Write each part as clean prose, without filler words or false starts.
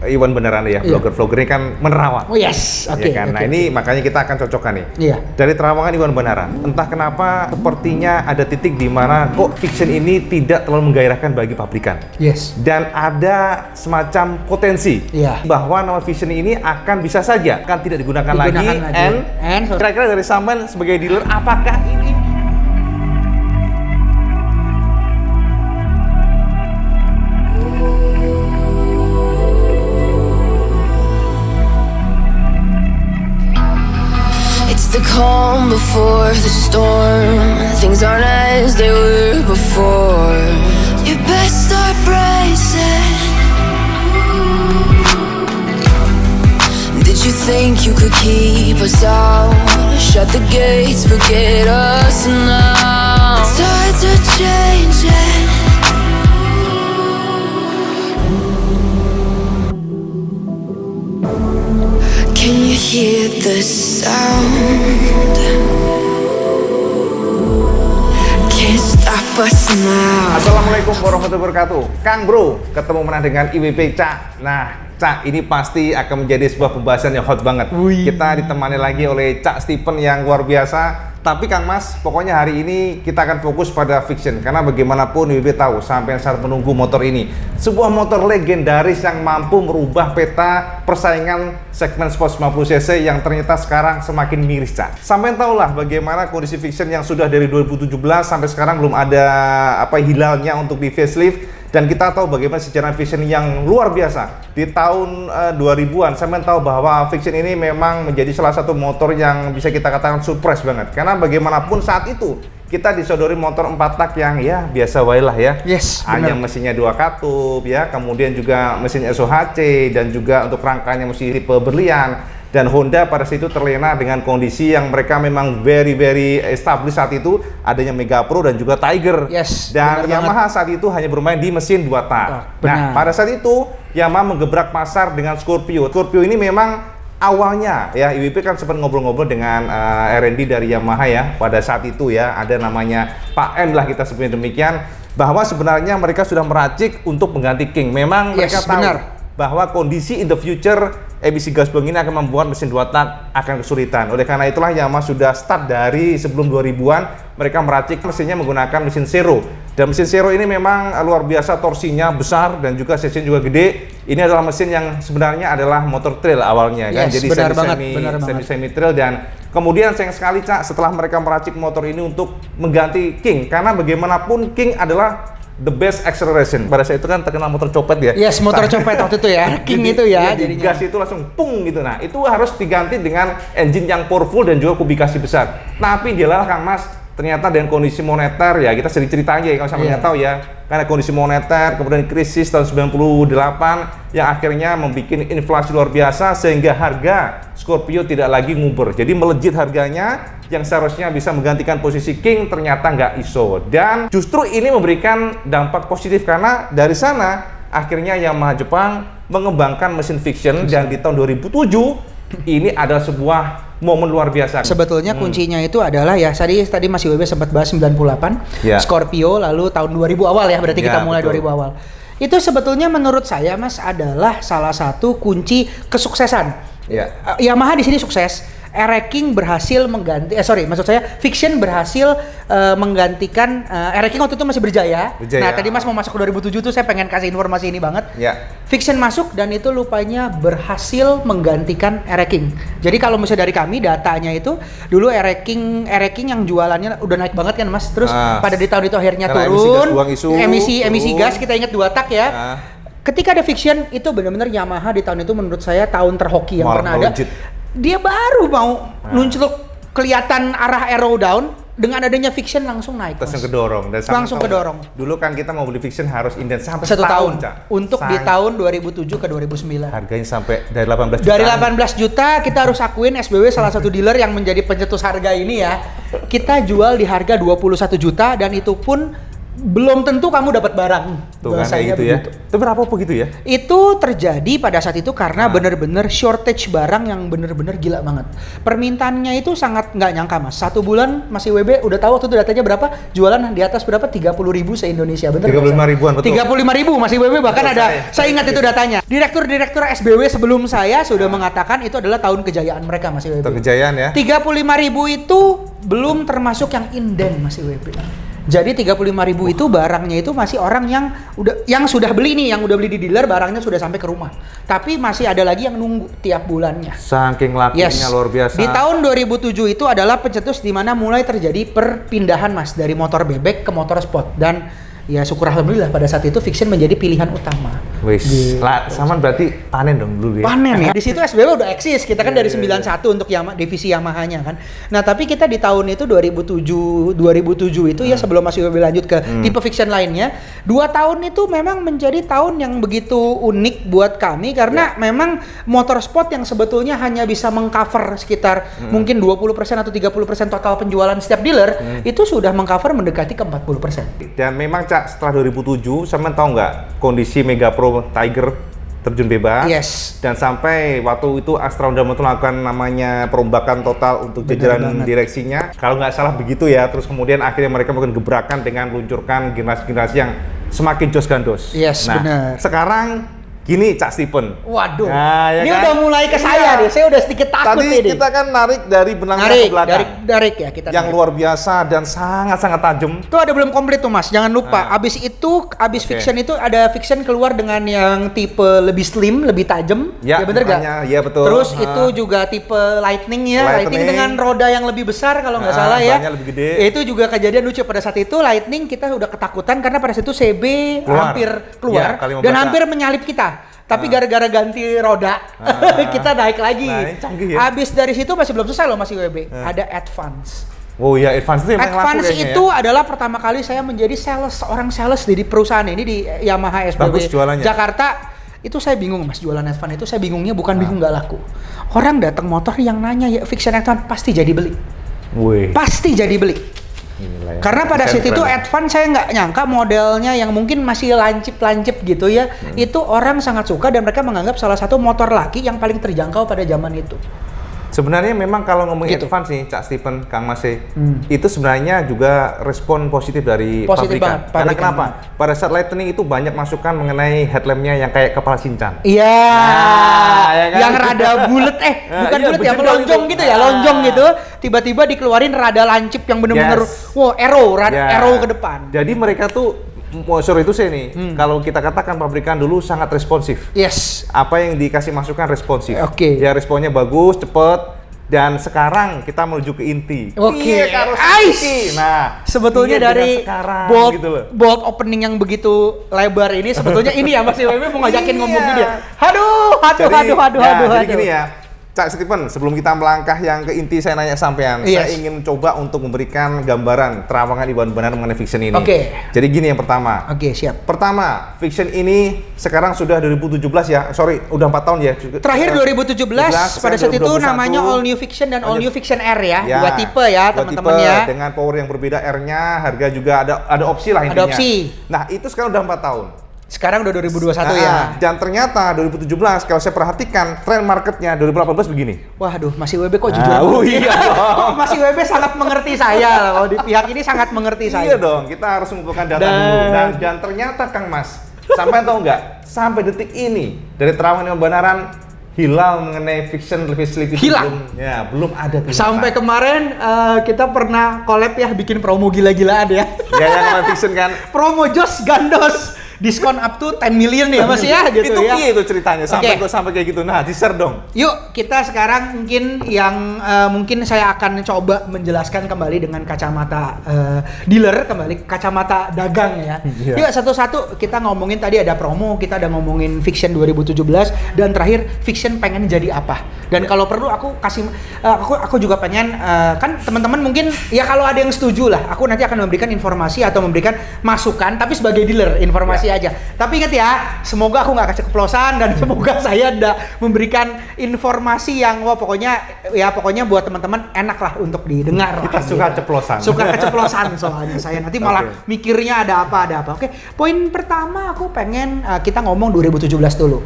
Iwan beneran ya, vlogger-vlogger ini kan menerawang. Oh yes, oke. Ya kan? Nah ini makanya kita akan cocokkan nih. Iya. Dari terawangan Iwan beneran. Entah kenapa sepertinya ada titik di mana kok fiction ini tidak terlalu menggairahkan bagi pabrikan. Yes. Dan ada semacam potensi bahwa nama fiction ini akan bisa saja kan tidak digunakan lagi. And kira-kira dari Saman sebagai dealer, apakah ini the calm before the storm. Things aren't as they were before. You best start bracing. Did you think you could keep us out? Shut the gates, forget us now. The tides are changing. Can you hear the sound? Can't stop us now. Assalamualaikum warahmatullahi wabarakatuh. Kang Bro, ketemu menang dengan IWP Cak. Nah, Cak, ini pasti akan menjadi sebuah pembahasan yang hot banget. Kita ditemani lagi oleh Cak Stephen yang luar biasa. Tapi Kang Mas, pokoknya hari ini kita akan fokus pada fiction. Karena bagaimanapun IWP tahu, sampai saat menunggu motor ini, sebuah motor legendaris yang mampu merubah peta persaingan segmen sport 90cc yang ternyata sekarang semakin miris, Cak. Sampai tahulah bagaimana kondisi fiction yang sudah dari 2017 sampai sekarang belum ada hilalnya untuk di facelift. Dan kita tahu bagaimana sejarah fiction yang luar biasa. Di tahun 2000-an, saya tahu bahwa fiction ini memang menjadi salah satu motor yang bisa kita katakan surprise banget. Karena bagaimanapun saat itu, kita disodori motor 4 tak yang ya biasa wae lah ya. Yes, hanya mesinnya 2 katup ya, kemudian juga mesin SOHC dan juga untuk rangkanya mesin tipe berlian. Dan Honda pada saat itu terlena dengan kondisi yang mereka memang very established saat itu, adanya Mega Pro dan juga Tiger. Yes, dan Yamaha saat itu hanya bermain di mesin 2 tak. Nah, pada saat itu Yamaha menggebrak pasar dengan Scorpio. Scorpio ini memang awalnya ya, IWP kan sempat ngobrol-ngobrol dengan R&D dari Yamaha ya. Pada saat itu ya, ada namanya Pak M lah kita sebutnya demikian, bahwa sebenarnya mereka sudah meracik untuk mengganti King. Memang mereka tahu bahwa kondisi in the future emisi gas buang ini akan membuat mesin 2 tak akan kesulitan. Oleh karena itulah Yamaha sudah start dari sebelum 2000-an, mereka meracik mesinnya menggunakan mesin Zero. Dan mesin Zero ini memang luar biasa, torsinya besar dan juga cc juga gede. Ini adalah mesin yang sebenarnya adalah motor trail awalnya kan. Jadi semi trail. Dan kemudian sayang sekali, Cak, setelah mereka meracik motor ini untuk mengganti King, karena bagaimanapun King adalah the best acceleration. Pada saat itu kan terkenal motor copet ya. Yes, motor copet waktu itu ya. King itu ya. Jadi gas itu langsung pung gitu. Nah, itu harus diganti dengan engine yang powerful dan juga kubikasi besar. Tapi dialah Kang Mas, ternyata dengan kondisi moneter ya, kita sering cerita aja ya kalau sampai tahu ya. Karena kondisi moneter, kemudian krisis tahun 98 yang akhirnya membuat inflasi luar biasa sehingga harga Scorpio tidak lagi nguber. Jadi melejit harganya, yang seharusnya bisa menggantikan posisi King ternyata nggak iso. Dan justru ini memberikan dampak positif karena dari sana akhirnya Yamaha Jepang mengembangkan mesin fiction dan di tahun 2007 ini adalah sebuah momen luar biasa. Sebetulnya kuncinya itu adalah ya, tadi Mas IWB sempat bahas 98, Scorpio, lalu tahun 2000 awal ya, berarti kita mulai betul. 2000 awal. Itu sebetulnya menurut saya, Mas, adalah salah satu kunci kesuksesan. Yamaha di sini sukses. R-King berhasil mengganti, Fiction berhasil menggantikan R-King waktu itu masih berjaya. Nah, tadi Mas mau masuk ke 2007 tuh saya pengen kasih informasi ini banget. Fiction masuk dan itu lupanya berhasil menggantikan R-King. Jadi kalau misalnya dari kami datanya itu dulu R-King yang jualannya udah naik banget kan, Mas. Terus pada di tahun itu akhirnya turun. Emisi gas kita ingat 2 tak ya. Ketika ada Fiction itu benar-benar Yamaha di tahun itu menurut saya tahun terhoki yang pernah ada. Dia baru mau nunjuk kelihatan arah arrow down, dengan adanya Fiction langsung naik. Langsung kedorong. Dan langsung kedorong. Dulu kan kita mau beli Fiction harus inden sampai 1 tahun, Cak. Untuk di tahun 2007 ke 2009. Harganya sampai dari 18 juta. Dari 18 juta kita harus akuin SBW salah satu dealer yang menjadi pencetus harga ini ya. Kita jual di harga 21 juta dan itu pun belum tentu kamu dapat barang. Tuh kan kayak gitu ya. Tapi kenapa begitu ya? Itu terjadi pada saat itu karena bener-bener shortage barang yang bener-bener gila banget. Permintaannya itu sangat nggak nyangka mas. 1 bulan masih WB udah tahu waktu itu datanya berapa? Jualan di atas berapa? 30.000 se-Indonesia. Bener 35 ribuan betul. 35.000 masih WB bahkan betul, ada. Saya ingat itu datanya. Direktur SBW sebelum saya sudah mengatakan itu adalah tahun kejayaan mereka masih WB. Kejayaan ya. 35.000 itu belum termasuk yang inden masih WB. Jadi 35.000 itu barangnya itu masih orang yang sudah beli nih, yang udah beli di dealer barangnya sudah sampai ke rumah. Tapi masih ada lagi yang nunggu tiap bulannya. Saking lakunya luar biasa. Di tahun 2007 itu adalah pencetus di mana mulai terjadi perpindahan mas dari motor bebek ke motor sport dan ya syukur alhamdulillah pada saat itu Vixion menjadi pilihan utama. Wis, Saman berarti panen dong dulu ya. Panen ya. Di situ SBW udah eksis. Kita kan dari 91 untuk divisi Yamaha-nya kan. Nah, tapi kita di tahun itu 2007 itu ya sebelum masih lebih lanjut ke tipe Vixion lainnya, 2 tahun itu memang menjadi tahun yang begitu unik buat kami karena memang motorsport yang sebetulnya hanya bisa mengcover sekitar mungkin 20% atau 30% total penjualan setiap dealer, itu sudah mengcover mendekati ke 40%. Dan memang setelah 2007, sama tahu nggak kondisi Mega Pro Tiger terjun bebas? Yes. Dan sampai waktu itu Astra Honda Motor melakukan namanya perombakan total untuk jajaran direksinya. Kalau nggak salah begitu ya. Terus kemudian akhirnya mereka melakukan gebrakan dengan meluncurkan generasi-generasi yang semakin jos gandos. Yes, nah, benar. Sekarang gini Cak Stephen. Waduh, nah, ya ini kan? udah mulai ke saya deh. Saya udah sedikit takut nih. Tadi kita kan narik dari benang ke belakang. Narik ya kita. Yang luar biasa dan sangat-sangat tajam. Itu ada belum komplit tuh mas, jangan lupa. Abis Vixion itu ada Vixion keluar dengan yang tipe lebih slim, lebih tajam. Ya bener gak? Ya betul. Terus itu juga tipe Lightning ya. Lightning dengan roda yang lebih besar kalau nggak salah ya. Lebih gede. Itu juga kejadian lucu pada saat itu. Lightning kita udah ketakutan karena pada saat itu CB hampir keluar dan hampir menyalip kita. Tapi gara-gara ganti roda, kita naik lagi. Nah, ini canggih ya. Abis dari situ masih belum selesai loh masih WB. Ada Advance. Oh iya, Advance itu yang Advance itu adalah pertama kali saya menjadi seorang sales di perusahaan ini di Yamaha SBW Bagus jualannya. Jakarta. Itu saya bingung mas jualan Advance itu saya bingungnya bukan bingung nggak laku. Orang datang motor yang nanya ya Vixion Advance pasti jadi beli. Pasti jadi beli. Karena pada saat itu Advance saya nggak nyangka modelnya yang mungkin masih lancip gitu ya, itu orang sangat suka dan mereka menganggap salah satu motor laki yang paling terjangkau pada zaman itu. Sebenarnya memang kalau ngomongin Advance nih, Cak Stephen, Kang Mas, itu sebenarnya juga respon positif dari pabrikan. Karena kenapa? Pada saat Lightning itu banyak masukan mengenai headlampnya yang kayak kepala Shinchan. Iya, ya kan? Yang rada bulat, bukan bulat ya, melonjong gitu ya, lonjong gitu. Tiba-tiba dikeluarin rada lancip yang bener-bener, arrow ke depan. Jadi mereka tuh itu saya nih, kalau kita katakan pabrikan dulu sangat responsif. Yes. Apa yang dikasih masukan responsif. Oke. Ya responnya bagus, cepet. Dan sekarang kita menuju ke inti. Oke. Nah, sebetulnya dari bold opening yang begitu lebar ini sebetulnya ini ya Mas Iwebe mau ngajakin ngomong gini ya. Aduh. Jadi gini ya. Cak Stephen, sebelum kita melangkah yang ke inti, saya nanya sampean. Saya ingin mencoba untuk memberikan gambaran terawangan Iwan benar mengenai Vixion ini. Jadi gini yang pertama. Siap. Pertama, Vixion ini sekarang sudah 2017 ya. Sorry, udah 4 tahun ya. Terakhir 2017 pada saat itu namanya All New Vixion dan All New Vixion R ya. Dua tipe ya, teman-teman ya. Dengan power yang berbeda R-nya, harga juga ada opsi lah intinya. Ada opsi. Nah, itu sekarang udah 4 tahun. Sekarang udah 2021 ya. Dan ternyata 2017 kalau saya perhatikan tren marketnya 2018 begini. Waduh, Mas WB kok jujur? Iya. Mas WB sangat mengerti saya. Kalau di pihak ini sangat mengerti saya. Iya dong, kita harus mengumpulkan data dulu. Dan ternyata Kang Mas, sampai tahu nggak? Sampai detik ini dari terawangan pembenaran hilal mengenai Vixion facelift itu belum ada. Sampai kemarin kita pernah collab ya bikin promo gila-gilaan ya. Yang Vixion kan. Promo jos gandos. Diskon up to 10 million ya Mas ya gitu itu ya. Itu ceritanya sampai kayak gitu. Nah, di-share dong. Yuk, kita sekarang mungkin yang mungkin saya akan coba menjelaskan kembali dengan kacamata dealer, kembali kacamata dagang ya. Yuk satu-satu kita ngomongin tadi ada promo, kita ada ngomongin Vixion 2017 dan terakhir Vixion pengen jadi apa. Dan kalau perlu aku kasih aku juga pengen kan teman-teman mungkin ya kalau ada yang setuju lah, aku nanti akan memberikan informasi atau memberikan masukan tapi sebagai dealer informasi aja. Tapi ingat ya, semoga aku nggak keceplosan dan semoga saya nggak memberikan informasi yang pokoknya buat teman-teman enak lah untuk didengar. Kita suka ceplosan. Suka keceplosan soalnya saya nanti malah mikirnya ada apa. Oke, poin pertama aku pengen kita ngomong 2017 dulu.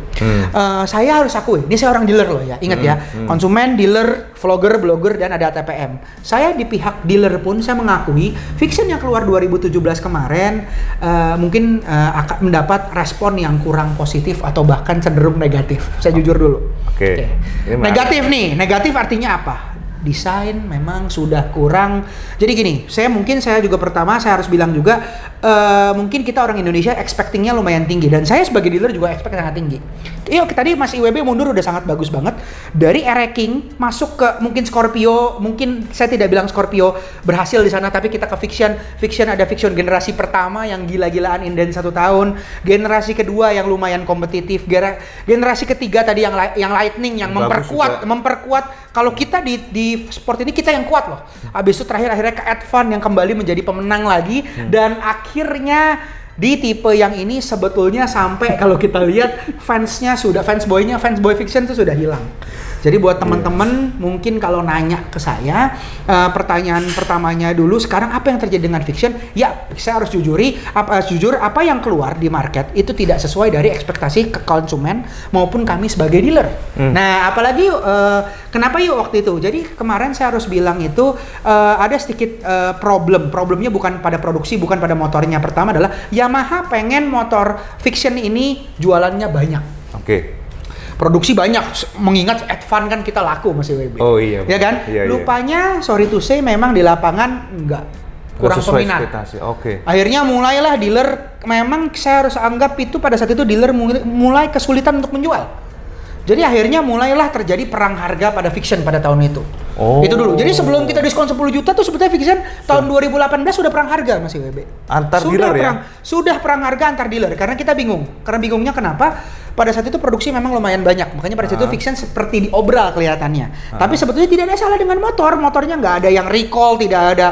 Saya harus akui, ini saya orang dealer loh ya. Ingat ya, konsumen, dealer, vlogger, blogger, dan ada ATPM. Saya di pihak dealer pun saya mengakui fiction yang keluar 2017 kemarin mungkin akan mendapat respon yang kurang positif atau bahkan cenderung negatif. Saya jujur dulu. Oke. Negatif artinya apa? Desain memang sudah kurang. Jadi gini, saya juga pertama saya harus bilang juga mungkin kita orang Indonesia expectingnya lumayan tinggi dan saya sebagai dealer juga expect sangat tinggi. Tadi Mas IWB mundur udah sangat bagus banget dari ranking masuk ke mungkin Scorpio, mungkin saya tidak bilang Scorpio berhasil di sana tapi kita ke fiction ada fiction generasi pertama yang gila-gilaan inden 1 tahun, generasi kedua yang lumayan kompetitif, generasi ketiga tadi yang lightning yang memperkuat kalau kita di sport ini kita yang kuat loh. Habis itu terakhir-akhirnya ke Advan yang kembali menjadi pemenang lagi dan akhirnya di tipe yang ini sebetulnya sampai kalau kita lihat fans boy fiction itu sudah hilang. Jadi buat teman-teman mungkin kalau nanya ke saya pertanyaan pertamanya dulu sekarang apa yang terjadi dengan fiction? Ya, saya harus jujur apa yang keluar di market itu tidak sesuai dari ekspektasi ke konsumen maupun kami sebagai dealer. Nah, apalagi kenapa waktu itu? Jadi kemarin saya harus bilang itu ada sedikit problemnya bukan pada produksi, bukan pada motornya. Pertama adalah Yamaha pengen motor fiction ini jualannya banyak. Oke. Produksi banyak, mengingat Advan kan kita laku masih WB. Oh iya. Ya kan? Iya, Lupanya, sorry to say, memang di lapangan kurang peminat. Oke. Akhirnya mulailah dealer, memang saya harus anggap itu pada saat itu dealer mulai kesulitan untuk menjual. Jadi akhirnya mulailah terjadi perang harga pada fiction pada tahun itu. Oh. Itu dulu. Jadi sebelum kita diskon 10 juta tuh sebetulnya fiction tahun 2018 sudah perang harga Mas WB. Antar dealer ya? Sudah perang harga antar dealer karena kita bingung. Karena bingungnya kenapa? Pada saat itu produksi memang lumayan banyak. Makanya pada saat itu fiction seperti diobral kelihatannya. Tapi sebetulnya tidak ada salah dengan motornya nggak ada yang recall, tidak ada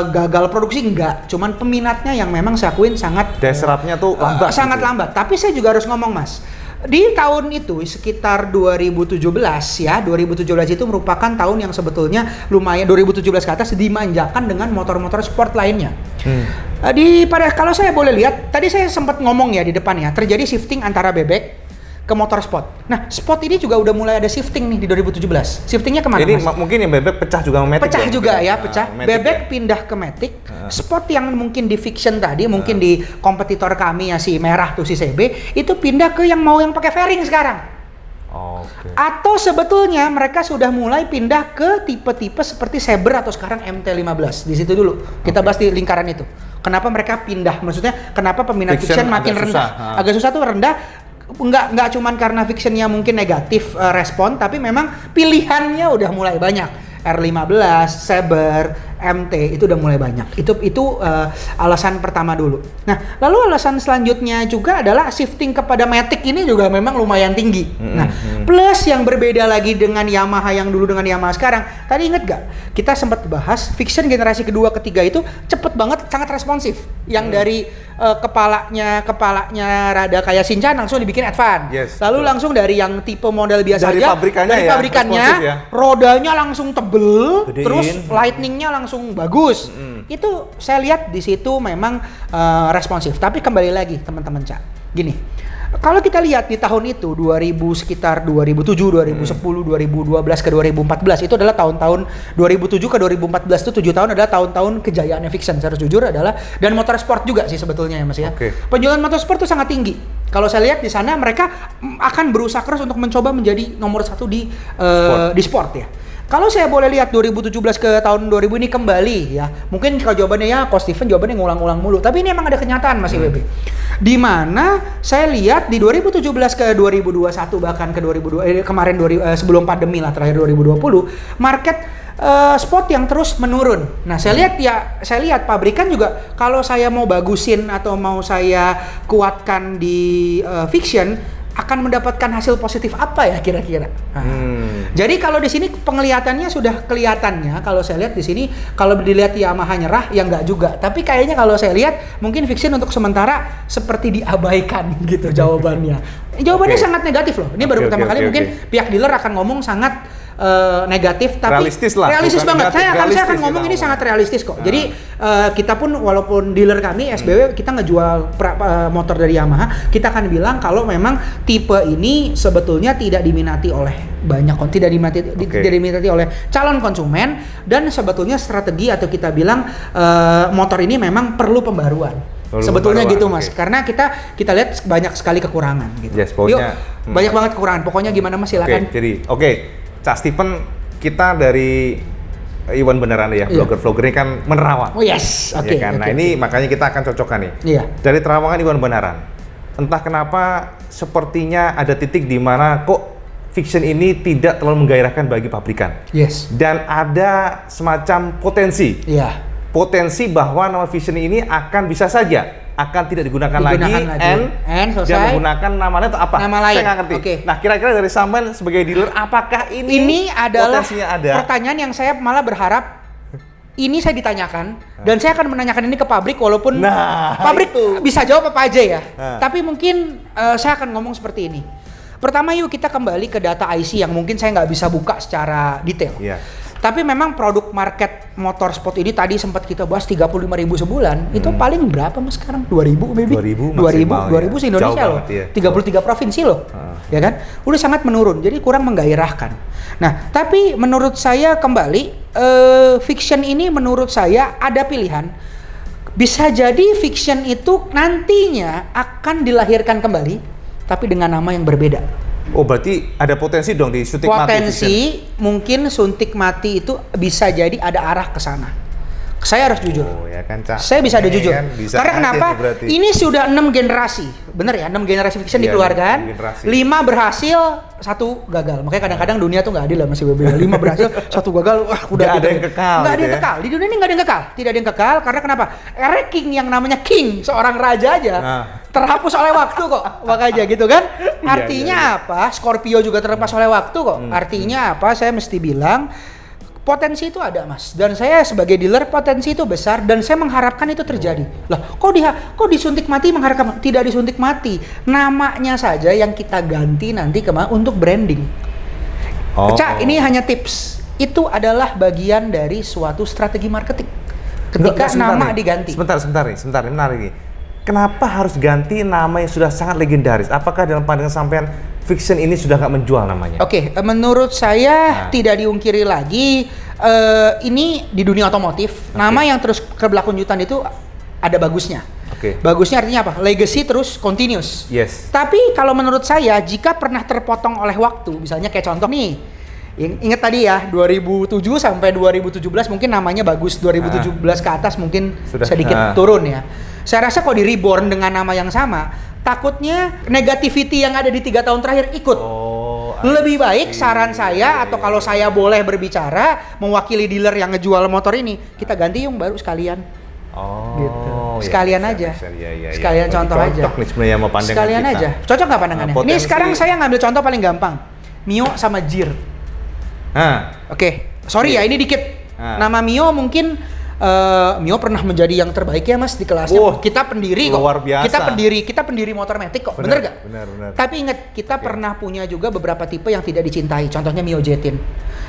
gagal produksi, enggak. Cuman peminatnya yang memang saya akuin sangat serapnya tuh lambat. Sangat lambat. Tapi saya juga harus ngomong Mas. Di tahun itu sekitar 2017 itu merupakan tahun yang sebetulnya lumayan 2017 ke atas dimanjakan dengan motor-motor sport lainnya. Kalau saya boleh lihat, tadi saya sempat ngomong ya di depan ya, terjadi shifting antara bebek ke motor sport. Nah, sport ini juga udah mulai ada shifting nih di 2017. Shiftingnya kemana? Jadi Mas? mungkin yang bebek pecah juga sama Matic. Pecah juga ya. Bebek ya? pindah ke Matic. Sport yang mungkin di fiction tadi, mungkin di kompetitor kami ya si merah tuh si CB, itu pindah ke yang pakai fairing sekarang. Okay. Atau sebetulnya mereka sudah mulai pindah ke tipe-tipe seperti Saber atau sekarang MT-15. Di situ dulu. Kita bahas di lingkaran itu. Kenapa mereka pindah? Maksudnya kenapa peminat fiction makin rendah? Agak susah tuh rendah. Nggak cuman karena fictionnya mungkin negatif respon, tapi memang pilihannya udah mulai banyak. R15, Saber, MT itu udah mulai banyak. Itu alasan pertama dulu. Nah, lalu alasan selanjutnya juga adalah shifting kepada Matic ini juga memang lumayan tinggi. Nah, plus yang berbeda lagi dengan Yamaha yang dulu dengan Yamaha sekarang. Tadi inget gak? Kita sempat bahas fiction generasi kedua ketiga itu cepet banget, sangat responsif. Yang dari kepalanya rada kayak Shinchan langsung dibikin Advan. Lalu langsung dari yang tipe model biasa dari aja, pabrikannya ya? Rodanya langsung tebel, terus lightningnya langsung bagus. Itu saya lihat di situ memang responsif. Tapi kembali lagi teman-teman gini, kalau kita lihat di tahun itu sekitar 2007, 2010, 2012 ke 2014 itu adalah tahun-tahun 2007 ke 2014 itu 7 tahun adalah tahun-tahun kejayaannya fiction. Saya harus jujur adalah dan motorsport juga sih sebetulnya ya Mas ya. Penjualan motorsport itu sangat tinggi. Kalau saya lihat di sana mereka akan berusaha keras untuk mencoba menjadi nomor 1 di sport ya. Kalau saya boleh lihat 2017 ke tahun 2000 ini kembali ya. Mungkin kalau jawabannya ya Coach Steven jawabannya ngulang-ulang mulu. Tapi ini emang ada kenyataan Mas IWB. Di mana saya lihat di 2017 ke 2021 bahkan ke 2002 sebelum pandemi lah terakhir 2020 market spot yang terus menurun. Nah, saya lihat pabrikan juga kalau saya mau bagusin atau mau saya kuatkan di fiction akan mendapatkan hasil positif apa ya kira-kira? Nah, jadi kalau di sini penglihatannya sudah kelihatannya, kalau saya lihat di sini kalau dilihat Yamaha nyerah ya nggak juga. Tapi kayaknya kalau saya lihat mungkin Vixion untuk sementara seperti diabaikan gitu jawabannya. Jawabannya sangat negatif loh. Ini baru pertama kali mungkin pihak dealer akan ngomong sangat negatif, tapi realistis banget. Saya akan ngomong ini sangat realistis kok. Jadi kita pun walaupun dealer kami SBW kita ngejual motor dari Yamaha, kita akan bilang kalau memang tipe ini sebetulnya tidak diminati oleh banyak tidak diminati oleh calon konsumen, dan sebetulnya strategi atau kita bilang motor ini memang perlu pembaruan. Sebetulnya gitu Mas, karena kita lihat banyak sekali kekurangan gitu. Yes, banyak banget kekurangan. Pokoknya gimana Mas, silakan. Jadi Cak Stephen, kita dari Iwan Beneran ya, vlogger-vlogger ini kan menerawang. Oh yes, oke. Nah ini makanya kita akan cocokkan nih. Iya. Dari terawangan Iwan Beneran, entah kenapa sepertinya ada titik di mana kok Vixion ini tidak terlalu menggairahkan bagi pabrikan. Yes. Dan ada semacam potensi. Iya. Potensi bahwa nama Vixion ini akan bisa saja akan tidak digunakan lagi and selesai. Dan menggunakan namanya atau apa? Nama lain. Saya nggak ngerti. Nah, kira-kira dari Samban sebagai dealer, apakah ini adalah potensinya ada? Pertanyaan yang saya malah berharap ini saya ditanyakan dan saya akan menanyakan ini ke pabrik, walaupun pabrik bisa jawab apa aja ya. Tapi mungkin saya akan ngomong seperti ini. Pertama yuk kita kembali ke data IC yang mungkin saya nggak bisa buka secara detail. Tapi memang produk market motorsport ini tadi sempat kita bahas 35.000 sebulan. Itu paling berapa Mas sekarang? 2.000 maybe? 2.000 se-Indonesia loh. 33 provinsi loh. Ya kan? Udah sangat menurun. Jadi kurang menggairahkan. Nah, tapi menurut saya kembali Vixion ini menurut saya ada pilihan. Bisa jadi Vixion itu nantinya akan dilahirkan kembali tapi dengan nama yang berbeda. Oh, berarti ada potensi dong di suntik mati. Potensi mungkin suntik mati itu bisa jadi ada arah ke sana. Saya harus jujur. Oh, ya kan, Cak. Saya bisa ada jujur. Kan, bisa karena kenapa? Ini sudah 6 generasi. Bener ya, 6 generasi Vixion dikeluarkan. 5 berhasil, 1 gagal. Makanya kadang-kadang dunia tuh nggak adil lah Mas Ibu. 5 berhasil, 1 gagal. Wah, udah ada yang kekal. Nggak ada yang kekal. Di dunia ini nggak ada yang kekal. Tidak ada yang kekal karena kenapa? Era King yang namanya King, seorang raja aja. Terhapus oleh waktu kok, makanya gitu kan. Artinya apa? Scorpio juga terlepas oleh waktu kok. Artinya apa? Saya mesti bilang potensi itu ada Mas, dan saya sebagai dealer potensi itu besar dan saya mengharapkan itu terjadi. Lah, kok disuntik mati mengharapkan? Tidak disuntik mati, namanya saja yang kita ganti nanti untuk branding. Cak, ini hanya tips. Itu adalah bagian dari suatu strategi marketing. Ketika nama diganti. Sebentar, ini menarik nih. Kenapa harus ganti nama yang sudah sangat legendaris? Apakah dalam pandangan sampean Vixion ini sudah nggak menjual namanya? Oke, menurut saya tidak diungkiri lagi. Ini di dunia otomotif, nama yang terus keberlanjutan itu ada bagusnya. Bagusnya artinya apa? Legacy terus continuous. Yes. Tapi kalau menurut saya, jika pernah terpotong oleh waktu, misalnya kayak contoh nih, ingat tadi ya 2007 sampai 2017 mungkin namanya bagus, 2017 ke atas mungkin sudah sedikit turun ya. Saya rasa kalau di reborn dengan nama yang sama, takutnya negativity yang ada di 3 tahun terakhir ikut. Lebih baik saran saya, atau kalau saya boleh berbicara mewakili dealer yang ngejual motor ini, kita ganti yang baru sekalian. Gitu. Sekalian aja. Sekalian contoh aja. Cocok nih sebenarnya sama pandangan sekalian kita. aja. Cocok nggak pandangannya? Ini sekarang saya ngambil contoh paling gampang. Mio sama Jir. Sorry ya, ini dikit. Nama Mio mungkin Mio pernah menjadi yang terbaik ya Mas di kelasnya. Kita pendiri kok. Luar biasa. Kita pendiri motor Matic kok. Bener gak? Bener. Tapi ingat, kita pernah punya juga beberapa tipe yang tidak dicintai. Contohnya Mio Jetin.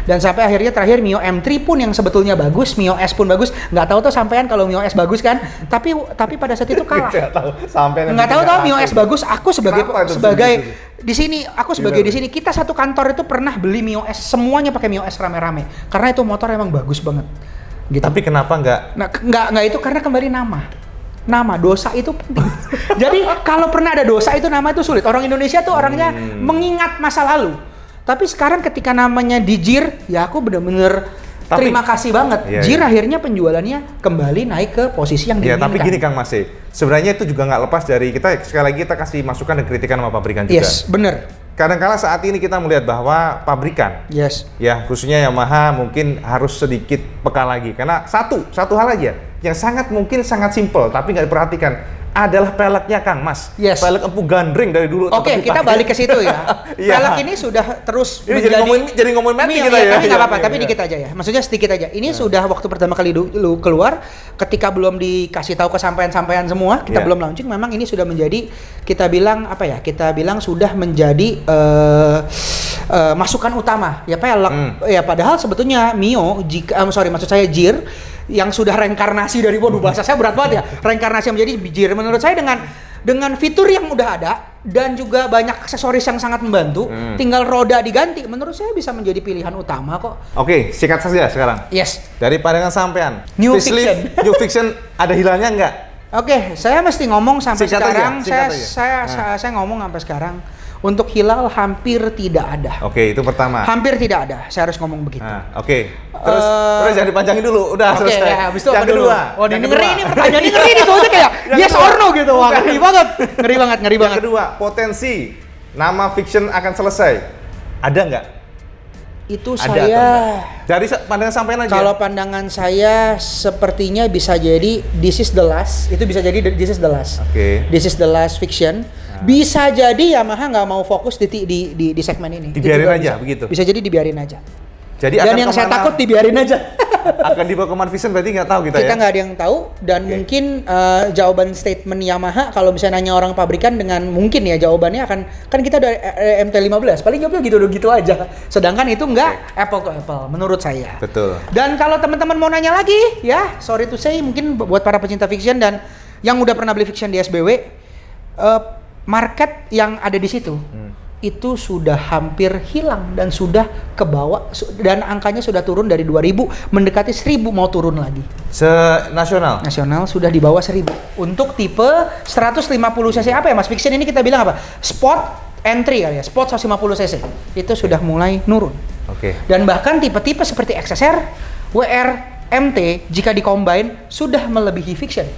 Dan sampai akhirnya terakhir Mio M3 pun yang sebetulnya bagus, Mio S pun bagus. Nggak tahu tuh sampean kalau Mio S bagus kan? Tapi pada saat itu kalah. Nggak tahu Mio S bagus. Aku sebagai di sini, kita satu kantor itu pernah beli Mio S, semuanya pakai Mio S rame-rame. Karena itu motor emang bagus banget. Gitu. Tapi kenapa nggak itu karena kembali nama dosa itu penting. Jadi kalau pernah ada dosa itu nama itu sulit. Orang Indonesia tuh orangnya mengingat masa lalu. Tapi sekarang ketika namanya di Jir, ya aku bener-bener terima kasih banget. Jir akhirnya penjualannya kembali naik ke posisi yang diinginkan. Tapi gini Kang Mas, sebenarnya itu juga nggak lepas dari kita, sekali lagi kita kasih masukan dan kritikan sama pabrikan juga. Yes, bener. Kadang-kala saat ini kita melihat bahwa pabrikan, ya khususnya Yamaha mungkin harus sedikit peka lagi, karena satu hal aja yang sangat simpel tapi nggak diperhatikan. adalah peleknya Kang Mas. Yes. Pelek Empu Gandring dari dulu. Oke, kita balik ke situ ya. Iya. Pelek ini sudah terus Ini jadi ngomongin mati Mio, kita ya. Tapi nggak apa-apa, Iya, tapi iya. dikit aja ya. Maksudnya sedikit aja. Ini sudah waktu pertama kali dulu keluar, ketika belum dikasih tahu kesampaian-sampaian semua, kita Iya. belum launching. Memang ini sudah menjadi, kita bilang apa ya? Kita bilang sudah menjadi masukan utama. Ya pelek. Ya padahal sebetulnya Mio, maksud saya Jir, yang sudah reinkarnasi dari, waduh bahasa saya berat banget ya, reinkarnasi menjadi Jir. Menurut saya dengan fitur yang udah ada dan juga banyak aksesoris yang sangat membantu, tinggal roda diganti, menurut saya bisa menjadi pilihan utama kok. Oke, sikat saja sekarang. Yes. Dari pandangan sampean, New facelift, New Fiction ada hilangnya nggak? Oke, saya mesti ngomong sampai Singkat aja, sekarang, singkat aja. saya ngomong sampai sekarang, untuk hilal hampir tidak ada. Oke, itu pertama. Hampir tidak ada, saya harus ngomong begitu. Oke. Terus jangan dipanjangin dulu, udah Oke, selesai. ya, habis itu yang apa dulu? kedua. Oh, yang ini ngeri kedua. ini pertanyaannya ngeri nih soalnya kayak yes or no gitu. Wah, ngeri banget. Ngeri banget. Yang kedua, potensi nama fiction akan selesai. Ada nggak? Itu Ada atau saya enggak? Dari pandangan sampean aja. kalau pandangan saya sepertinya bisa jadi This is the last. Itu bisa jadi This is the last. Oke. This is the last fiction. Bisa jadi Yamaha nggak mau fokus di segmen ini. Itu Dibiarin juga aja, bisa. begitu? Bisa jadi dibiarin aja. Jadi Dan akan yang saya kemana? takut dibiarin aja. Akan dibawa ke Vision berarti nggak tahu kita ya? Kita nggak ada yang tahu dan Oke. mungkin jawaban statement Yamaha kalau misalnya nanya orang pabrikan dengan mungkin ya jawabannya akan kan kita udah MT-15 paling jawabnya gitu aja. Sedangkan itu nggak apple to apple menurut saya. Betul. Dan kalau teman-teman mau nanya lagi ya sorry to say mungkin buat para pecinta fiction dan yang udah pernah beli fiction di SBW market yang ada di situ itu sudah hampir hilang dan sudah ke bawah dan angkanya sudah turun dari 2000 mendekati 1000 mau turun lagi. Se-nasional? Nasional sudah di bawah 1000 untuk tipe 150 cc apa ya Mas Fiction ini kita bilang apa? Sport entry kali ya, Sport 150 cc itu sudah mulai nurun. Oke. Dan bahkan tipe-tipe seperti XSR, WR, MT jika dikombine sudah melebihi Fiction.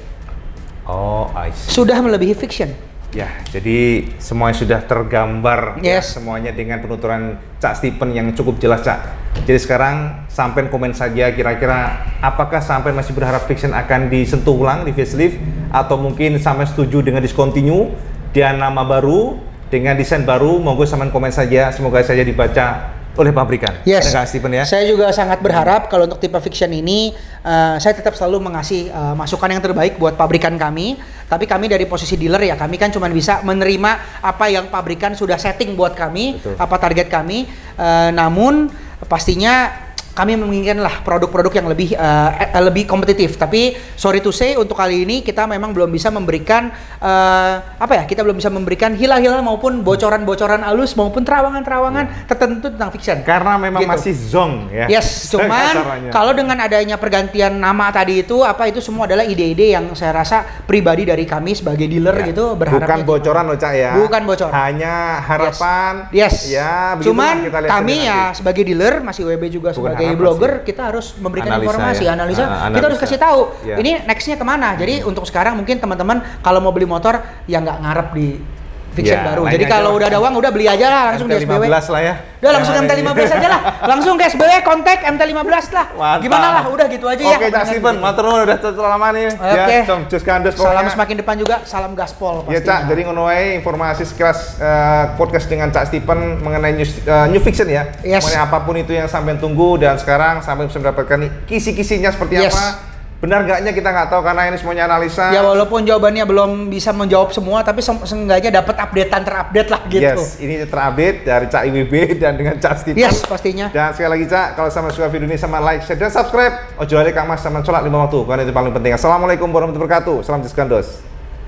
Oh, I see. Sudah melebihi Fiction. Ya, jadi semuanya sudah tergambar ya, Yes. semuanya dengan penuturan Cak Stephen yang cukup jelas, Cak. Jadi sekarang sampai komen saja kira-kira apakah sampai masih berharap Fiction akan disentuh ulang di facelift atau mungkin sampai setuju dengan discontinue dan nama baru dengan desain baru, monggo sampean komen saja, semoga saja dibaca oleh pabrikan. Yes. Kak Stephen ya. Saya juga sangat berharap kalau untuk tipe Fiction ini saya tetap selalu mengasih masukan yang terbaik buat pabrikan kami. Tapi kami dari posisi dealer ya kami kan cuma bisa menerima apa yang pabrikan sudah setting buat kami, Betul. apa target kami. Namun pastinya kami menginginkan lah produk-produk yang lebih kompetitif. Tapi sorry to say untuk kali ini kita memang belum bisa memberikan kita belum bisa memberikan hilal-hilal maupun bocoran-bocoran halus maupun terawangan-terawangan tertentu tentang Fiction. Karena memang Gitu. masih zong ya. Yes, cuman Kasarannya. kalau dengan adanya pergantian nama tadi itu semua adalah ide-ide yang saya rasa pribadi dari kami sebagai dealer Ya, gitu berharapnya. bukan bocoran loh, Cak ya. Bukan bocoran. Hanya harapan. Yes. Ya, begitulah Cuman kita lihat kami saja ya nanti. sebagai dealer masih WB juga Bukan sebagai harapan blogger sih. kita harus memberikan Analisa informasi, ya. analisa. Analisa. Kita harus kasih tahu Ya. ini nextnya kemana. Jadi untuk sekarang mungkin teman-teman kalau mau beli motor ya nggak ngarep di Fiction Ya, baru. lain Jadi aja kalau lah. udah ada uang udah beli aja lah langsung di SBW. MT-15 lah ya. Udah langsung Yang ada ini. MT-15 aja lah. Langsung ke SBW kontak MT-15 lah. Mantap. Gimana lah, udah gitu aja ya. Oke, Cak Stephen, matur nuwun udah lama nih. Oke. Ya, Jus Kandos Salam pokoknya. semakin depan juga, salam gaspol Ya, pastinya. Cak, jadi ngono wae informasi sekilas podcast dengan Cak Stephen mengenai New Fiction ya. Yes. Mengenai apapun itu yang sampai tunggu dan sekarang sampai bisa mendapatkan kisi-kisinya seperti Yes. apa. Benar nggaknya kita nggak tahu karena ini semuanya analisa. Ya walaupun jawabannya belum bisa menjawab semua, tapi seenggaknya dapat updatean terupdate lah gitu. Yes, ini terupdate dari Cak IWB dan dengan Cak Stephen. Yes, pastinya. Dan sekali lagi Cak, kalau sama suka video ini sama like, share, dan subscribe. Ojo ale Kang Mas sama sholat 5 waktu, karena itu paling penting. Assalamualaikum warahmatullahi wabarakatuh. Salam Jus Kandos.